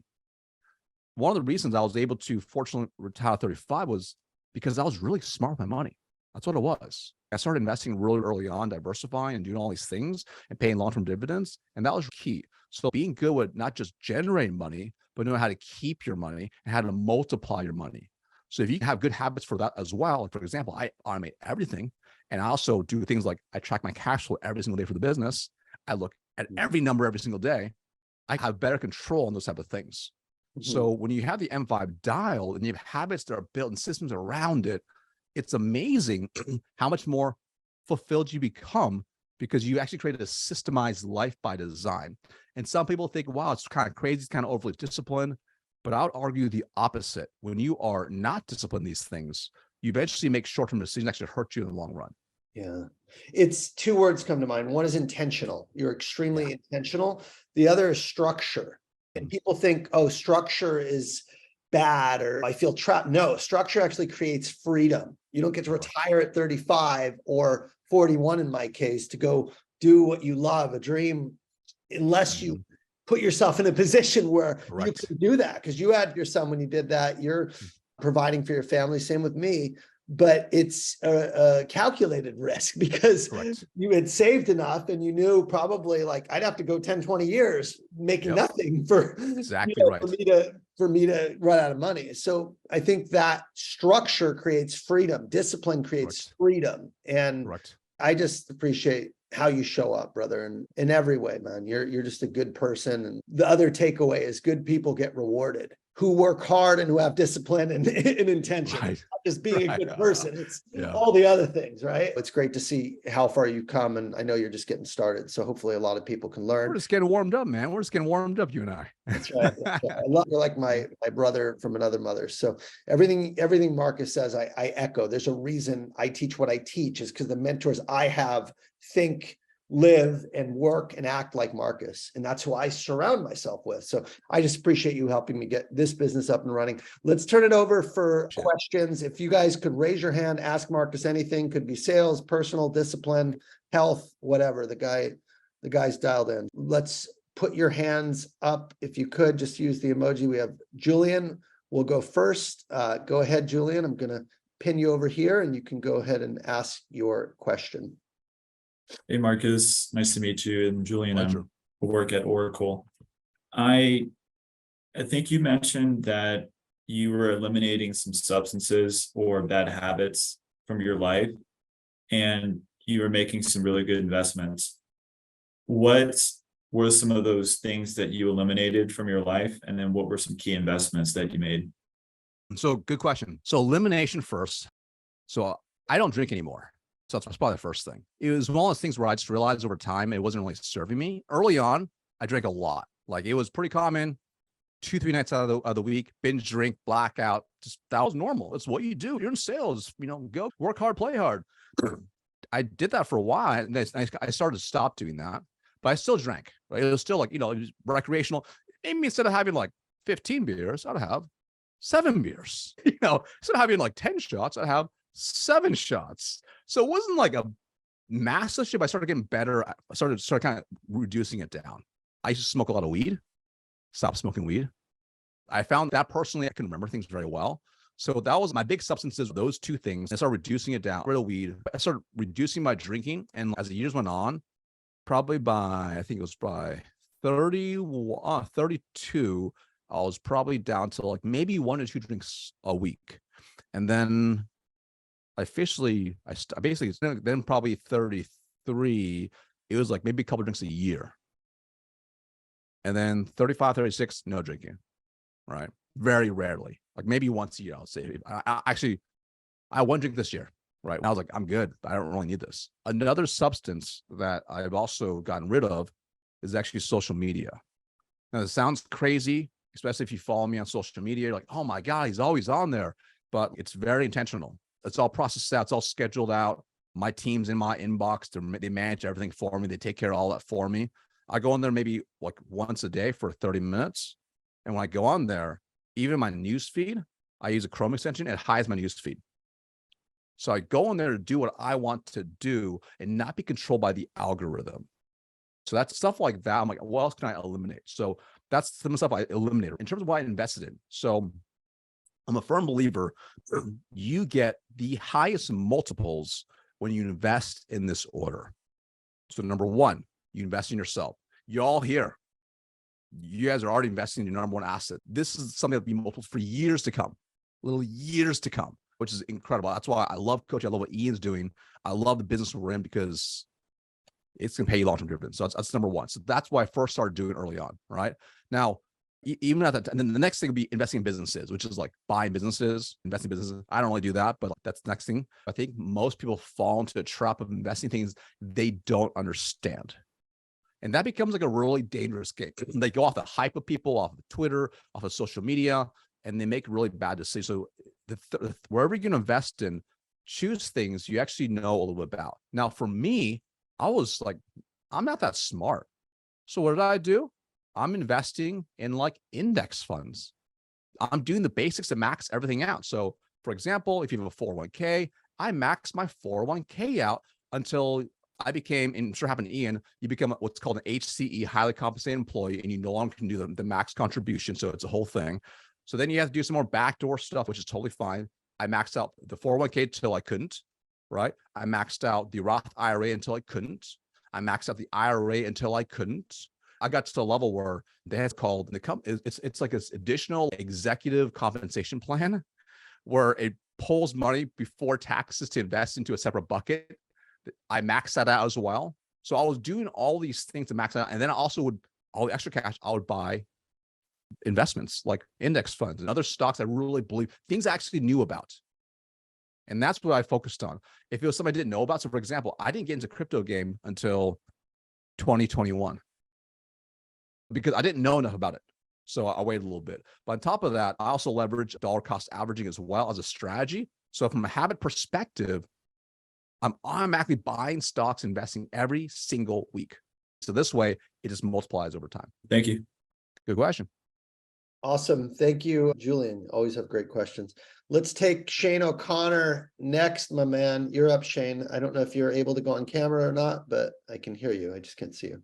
One of the reasons I was able to fortunately retire at 35 was because I was really smart with my money. That's what it was. I started investing really early on, diversifying and doing all these things and paying long-term dividends. And that was key. So being good with not just generating money, but knowing how to keep your money and how to multiply your money. So if you have good habits for that as well, like for example, I automate everything. And I also do things like I track my cash flow every single day for the business. I look at every number every single day. I have better control on those type of things. So when you have the M5 dialed and you have habits that are built and systems around it, it's amazing how much more fulfilled you become because you actually created a systemized life by design. And some people think, wow, it's kind of crazy, it's kind of overly disciplined. But I would argue the opposite. When you are not disciplined these things, you eventually make short-term decisions that actually hurt you in the long run. Yeah. It's 2 words come to mind. One is intentional. You're extremely intentional. The other is structure. And people think, oh, structure is bad or I feel trapped. No, structure actually creates freedom. You don't get to retire at 35 or 41 in my case to go do what you love, a dream unless you put yourself in a position where you Correct. can do that, because you had your son when you did that. You're providing for your family. Same with me. But it's a calculated risk because Correct. you had saved enough and you knew probably like I'd have to go 10, 20 years making Yep. nothing for, Exactly right. for me to run out of money. So I think that structure creates freedom. Discipline creates Correct. freedom. And Correct. I just appreciate how you show up, brother, and in every way, man. You're just a good person. And the other takeaway is good people get rewarded, who work hard and who have discipline and intention. Right. It's not just being a good person. It's Yeah. all the other things, right? It's great to see how far you've come. And I know you're just getting started. So hopefully a lot of people can learn. We're just getting warmed up, man. We're just getting warmed up, you and I. That's right. That's right. You're like my brother from another mother. So everything Marcus says, I echo. There's a reason I teach what I teach, is because the mentors I have think, live, and work and act like Marcus. And that's who I surround myself with. So I just appreciate you helping me get this business up and running. Let's turn it over for questions. If you guys could raise your hand, ask Marcus anything, could be sales, personal, discipline, health, whatever. The guy's dialed in. Let's put your hands up. If you could just use the emoji. We have Julian. We'll go first. Go ahead, Julian. I'm going to pin you over here and you can go ahead and ask your question. Hey, Marcus, nice to meet you. And Julian, Pleasure. I work at Oracle. I think you mentioned that you were eliminating some substances or bad habits from your life, and you were making some really good investments. What were some of those things that you eliminated from your life? And then what were some key investments that you made? So good question. So elimination first. So I don't drink anymore. So that's probably the first thing. It was one of those things where I just realized over time, it wasn't really serving me. Early on, I drank a lot. Like it was pretty common, 2-3 nights out of the week, binge drink, blackout. Just that was normal. It's what you do. You're in sales, go work hard, play hard. I did that for a while. And I started to stop doing that, but I still drank, right? It was still like, it was recreational. Maybe instead of having like 15 beers, I'd have 7 beers, instead of having like 10 shots, I'd have 7 shots. So it wasn't like a massive shift. I started getting better. I started kind of reducing it down. I used to smoke a lot of weed, stopped smoking weed. I found that personally, I can remember things very well. So that was my big substances, those 2 things. I started reducing it down, rid of weed. I started reducing my drinking. And as the years went on, probably by 32, I was probably down to like maybe 1 or 2 drinks a week. And then officially, then probably 33, it was like maybe a couple of drinks a year. And then 35, 36, no drinking, right? Very rarely, like maybe once a year, I'll say. I won't drink this year, right? And I was like, I'm good. I don't really need this. Another substance that I've also gotten rid of is actually social media. Now, it sounds crazy, especially if you follow me on social media. You're like, oh my God, he's always on there. But it's very intentional. It's all processed out. It's all scheduled out. My team's in my inbox. They manage everything for me. They take care of all that for me. I go on there maybe like once a day for 30 minutes. And when I go on there, even my news feed, I use a Chrome extension. It hides my news feed. So I go on there to do what I want to do and not be controlled by the algorithm. So that's stuff like that. I'm like, what else can I eliminate? So that's some stuff I eliminated. In terms of what I invested in. So I'm a firm believer, you get the highest multiples when you invest in this order. So number 1, you invest in yourself. You all here, you guys are already investing in your number 1 asset. This is something that'll be multiples for years to come, little years to come, which is incredible. That's why I love coaching. I love what Ian's doing. I love the business we're in because it's going to pay you long-term dividends. So that's number 1. So that's why I first started doing it early on, right? Now, even at that, and then the next thing would be investing in businesses, which is like buying businesses, investing in businesses. I don't really do that, but that's the next thing. I think most people fall into the trap of investing things they don't understand. And that becomes like a really dangerous game. They go off the hype of people, off of Twitter, off of social media, and they make really bad decisions. So wherever you're going to invest in, choose things you actually know a little bit about. Now, for me, I was like, I'm not that smart. So what did I do? I'm investing in like index funds. I'm doing the basics to max everything out. So for example, if you have a 401k, I max my 401k out until I became, and I'm sure happened to Ian, you become what's called an HCE, highly compensated employee, and you no longer can do the max contribution. So it's a whole thing. So then you have to do some more backdoor stuff, which is totally fine. I maxed out the 401k till I couldn't, right? I maxed out the Roth IRA until I couldn't. I maxed out the IRA until I couldn't. I got to the level where they have called it's like this additional executive compensation plan where it pulls money before taxes to invest into a separate bucket. I maxed that out as well. So I was doing all these things to max out. And then I also would, all the extra cash, I would buy investments like index funds and other stocks I really believe, things I actually knew about. And that's what I focused on. If it was something I didn't know about, so for example, I didn't get into crypto game until 2021 because I didn't know enough about it. So I waited a little bit. But on top of that, I also leverage dollar cost averaging as well as a strategy. So from a habit perspective, I'm automatically buying stocks, investing every single week. So this way, it just multiplies over time. Thank you. Good question. Awesome. Thank you, Julian. Always have great questions. Let's take Shane O'Connor next, my man. You're up, Shane. I don't know if you're able to go on camera or not, but I can hear you. I just can't see you.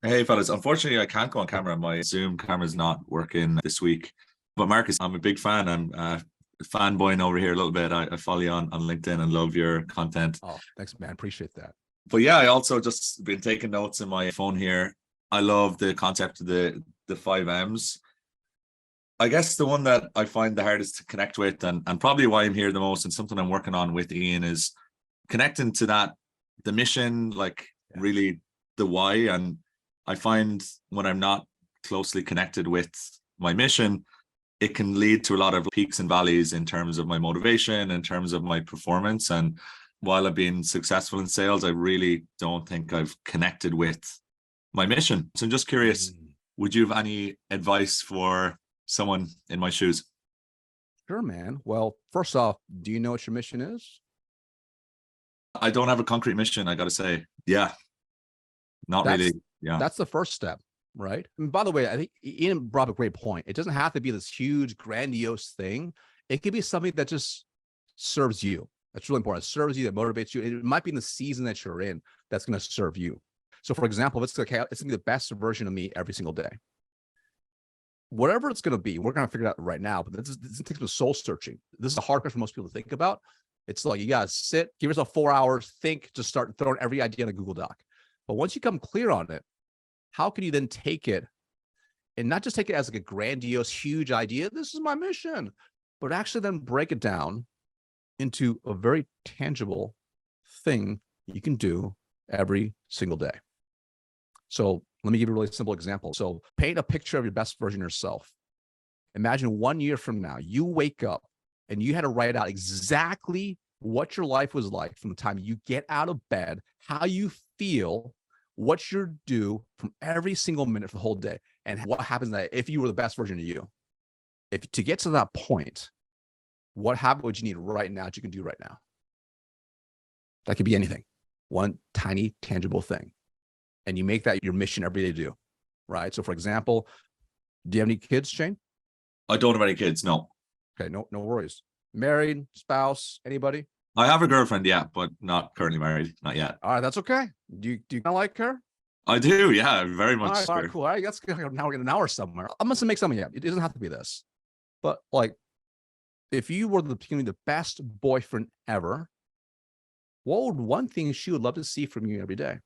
Hey, fellas. Unfortunately, I can't go on camera. My Zoom camera's not working this week. But Marcus, I'm a big fan. I'm fanboying over here a little bit. I follow you on LinkedIn and love your content. Oh, thanks, man. Appreciate that. But yeah, I also just been taking notes in my phone here. I love the concept of the 5 M's. I guess the one that I find the hardest to connect with and probably why I'm here the most and something I'm working on with Ian is connecting to that, the mission, like really the why. And I find when I'm not closely connected with my mission, it can lead to a lot of peaks and valleys in terms of my motivation, in terms of my performance. And while I've been successful in sales, I really don't think I've connected with my mission. So I'm just curious, would you have any advice for someone in my shoes? Sure, man. Well, first off, do you know what your mission is? I don't have a concrete mission, I got to say. Yeah, not really. Yeah, that's the first step, right? And by the way, I think Ian brought up a great point. It doesn't have to be this huge, grandiose thing. It could be something that just serves you. That's really important. It serves you, that motivates you. It might be in the season that you're in that's going to serve you. So, for example, it's going to be the best version of me every single day. Whatever it's going to be, we're going to figure it out right now. But this takes some soul searching. This is a hard question for most people to think about. It's like you got to sit, give yourself 4 hours, think, just start throwing every idea in a Google Doc. But once you come clear on it, how can you then take it and not just take it as like a grandiose, huge idea? This is my mission, but actually then break it down into a very tangible thing you can do every single day. So let me give you a really simple example. So paint a picture of your best version of yourself. Imagine 1 year from now, you wake up and you had to write out exactly what your life was like from the time you get out of bed, how you feel, what you're due from every single minute for the whole day, and what happens that if you were the best version of you. If to get to that point, what habit would you need right now that you can do right now? That could be anything, one tiny tangible thing. And you make that your mission every day to do, right? So for example, do you have any kids, Shane? I don't have any kids, no. Okay, no worries. Married, spouse, anybody? I have a girlfriend, yeah, but not currently married, not yet. All right, that's okay. Do you kind of like her? I do, yeah, very much. All right, cool. All right, let's now we're getting an hour somewhere. I'm gonna make something up. It doesn't have to be this, but like, if you were the best boyfriend ever, what would one thing she would love to see from you every day?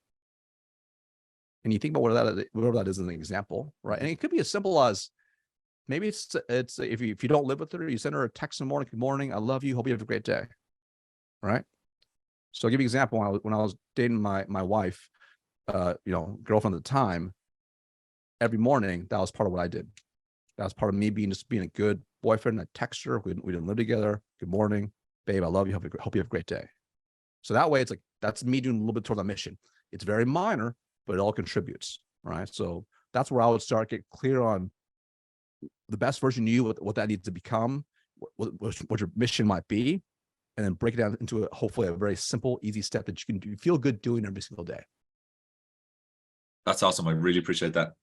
And you think about whatever that is as an example, right? And it could be as simple as maybe it's if you don't live with her, you send her a text in the morning, good morning, I love you, hope you have a great day, right? So I'll give you an example. When I was dating my wife, girlfriend at the time, every morning, that was part of what I did. That was part of me being a good boyfriend. I text her, we didn't live together. Good morning, babe, I love you, hope you have a great day. So that way it's like, that's me doing a little bit toward that mission. It's very minor, but it all contributes, right? So that's where I would start, get clear on the best version of you, what that needs to become, what your mission might be, and then break it down into hopefully a very simple, easy step that you can feel good doing every single day. That's awesome. I really appreciate that.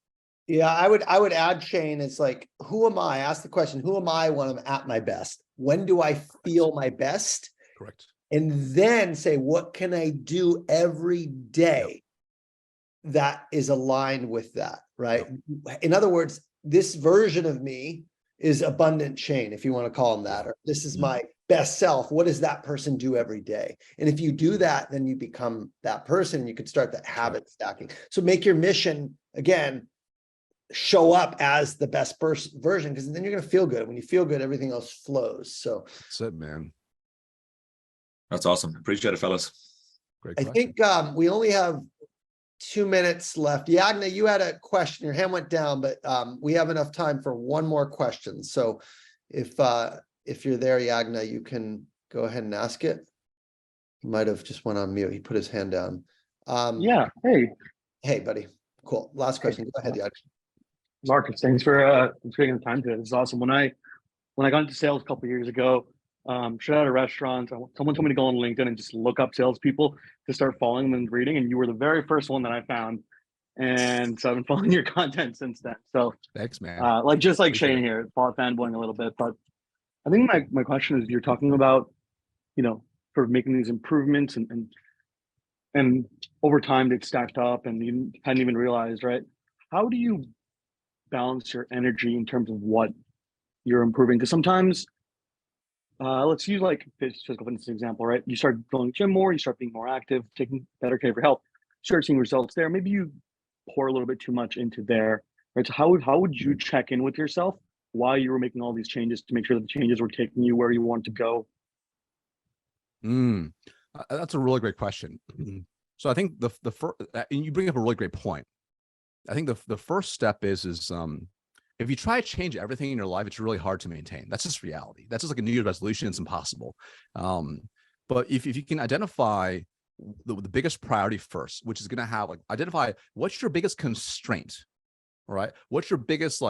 Yeah, I would add, Shane, it's like, who am I? Ask the question, who am I when I'm at my best? When do I feel my best? Correct. and then say, what can I do every day that is aligned with that, right? In other words, this version of me is abundant chain, if you want to call them that, or this is my best self. What does that person do every day? And if you do that, then you become that person and you could start that habit stacking. So make your mission, again, show up as the best version, because then you're going to feel good. When you feel good, everything else flows. So That's it, man. That's awesome. Appreciate it, fellas. Great I question. think we only have 2 minutes left. Yagna, you had a question. Your hand went down, but we have enough time for one more question. So if you're there, Yagna, you can go ahead and ask it. He might have just went on mute. He put his hand down. Yeah. Hey, Hey, buddy. Cool. Last question. Go ahead, Yagna. Marcus. Thanks for taking the time today. This is awesome. When I got into sales a couple of years ago, straight out of restaurants, someone told me to go on LinkedIn and just look up salespeople to start following them and reading. And you were the very first one that I found. And so I've been following your content since then. So Thanks, man. like just like Appreciate Shane here, fanboying a little bit. But I think my question is, you're talking about, sort of making these improvements and over time they've stacked up and you hadn't even realized, right? How do you balance your energy in terms of what you're improving? Because sometimes, let's use like physical fitness example, right? You start going to gym more, you start being more active, taking better care of your health, start seeing results there. Maybe you pour a little bit too much into there, right? So how would you check in with yourself while you were making all these changes to make sure that the changes were taking you where you want to go? That's a really great question. So I think the first, and you bring up a really great point. I think the first step is if you try to change everything in your life, it's really hard to maintain. That's just reality. That's just like a New Year's resolution. It's impossible. But if you can identify the biggest priority first, which is going to have identify what's your biggest constraint, all right? What's your biggest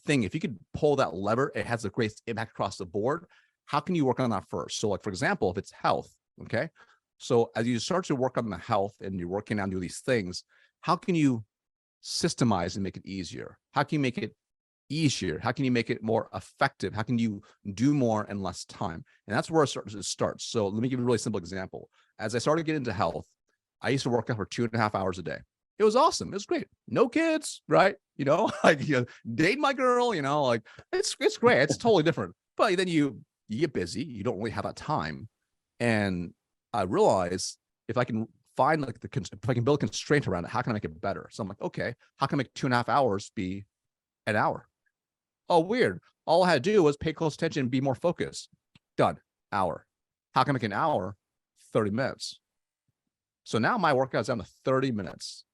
thing? If you could pull that lever, it has a great impact across the board. How can you work on that first? So for example, if it's health, okay? So as you start to work on the health and you're working on doing these things, how can you systemize and make it easier? How can you make it easier? How can you make it more effective? How can you do more in less time? And that's where it starts. So let me give you a really simple example. As I started getting into health, I used to work out for 2.5 hours a day. It was awesome. It was great. No kids, right? Date my girl, it's great. It's totally different. But then you get busy. You don't really have that time. And I realized if I can find if I can build a constraint around it, how can I make it better? So I'm like, okay, how can I make 2.5 hours be an hour? Oh, weird. All I had to do was pay close attention and be more focused. Done. Hour. How can I make an hour 30 minutes? So now my workout's down to 30 minutes.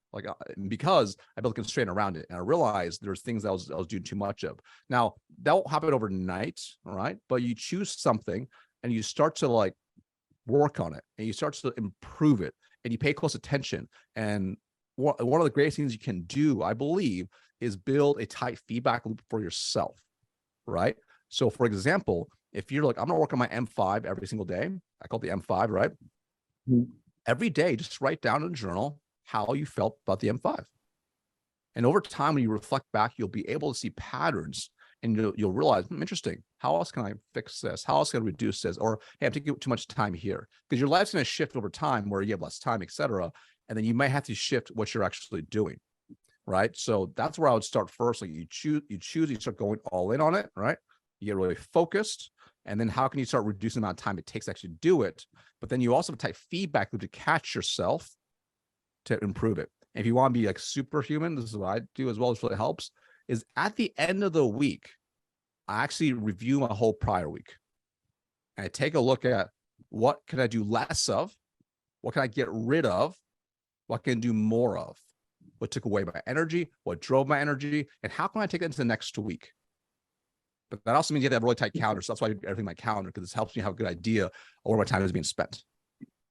Because I built a constraint around it, and I realized there's things that I was doing too much of. Now that won't happen overnight, all right? But you choose something and you start to work on it, and you start to improve it, and you pay close attention. And one of the greatest things you can do, I believe, is build a tight feedback loop for yourself, right? So for example, if you're I'm gonna work on my M5 every single day, I call it the M5, right? Mm-hmm. Every day, just write down in a journal how you felt about the M5. And over time, when you reflect back, you'll be able to see patterns, and you'll realize, interesting, how else can I fix this? How else can I reduce this? Or, hey, I'm taking too much time here. Because your life's going to shift over time where you have less time, et cetera. And then you might have to shift what you're actually doing, right? So that's where I would start first. You start going all in on it, right? You get really focused. And then how can you start reducing the amount of time it takes to actually do it? But then you also have a tight feedback loop to catch yourself to improve it. And if you want to be superhuman, this is what I do as well, which really helps, is at the end of the week, I actually review my whole prior week. And I take a look at what can I do less of? What can I get rid of? What can I do more of? What took away my energy? What drove my energy? And how can I take it into the next week? But that also means you have to have a really tight calendar. So that's why I do everything in my calendar, because this helps me have a good idea of where my time is being spent.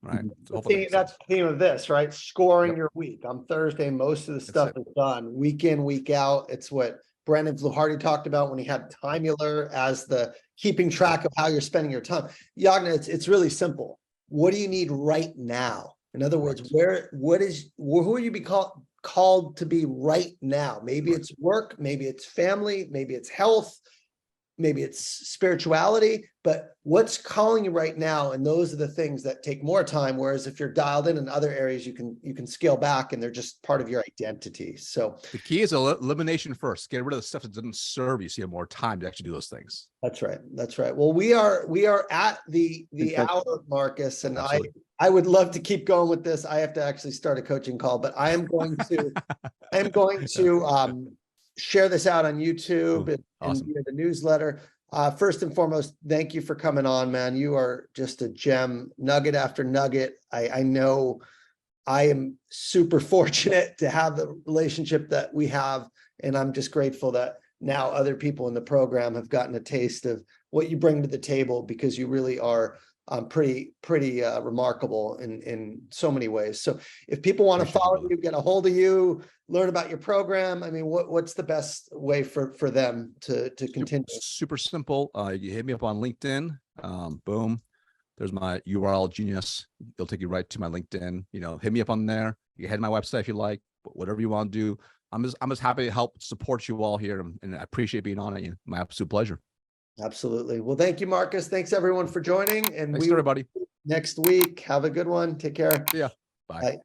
Right. So That's the theme of this, right? Scoring your week. On Thursday, most of the stuff is done. Week in, week out. It's what Brandon Fluharty talked about when he had Timular as the keeping track of how you're spending your time. Yagna, it's really simple. What do you need right now? In other words, who are you called to be right now? Maybe it's work, maybe it's family, maybe it's health. maybe it's spirituality, but what's calling you right now? And those are the things that take more time. Whereas if you're dialed in other areas, you can scale back and they're just part of your identity. So The key is elimination first. Get rid of the stuff that doesn't serve you so you have more time to actually do those things. that's right. That's right. Well, we are at the hour, Marcus, and Absolutely. I would love to keep going with this. I have to actually start a coaching call, but I am going to share this out on YouTube and Awesome. via the newsletter. First and foremost, thank you for coming on, man. You are just a gem, nugget after nugget. I know I am super fortunate to have the relationship that we have, and I'm just grateful that now other people in the program have gotten a taste of what you bring to the table, because you really are pretty remarkable in so many ways. So if people want to Appreciate follow you, you, get a hold of you, learn about your program, I mean, what's the best way for them to continue? Super simple. You hit me up on LinkedIn. Boom. There's my URL genius. It'll take you right to my LinkedIn. Hit me up on there. You can head to my website if you like, whatever you want to do. I'm just happy to help support you all here, and I appreciate being on it. My absolute pleasure. Absolutely. Well, thank you, Marcus. Thanks everyone for joining. And Thanks, everybody. next week. Have a good one. Take care. See ya. Bye. Bye.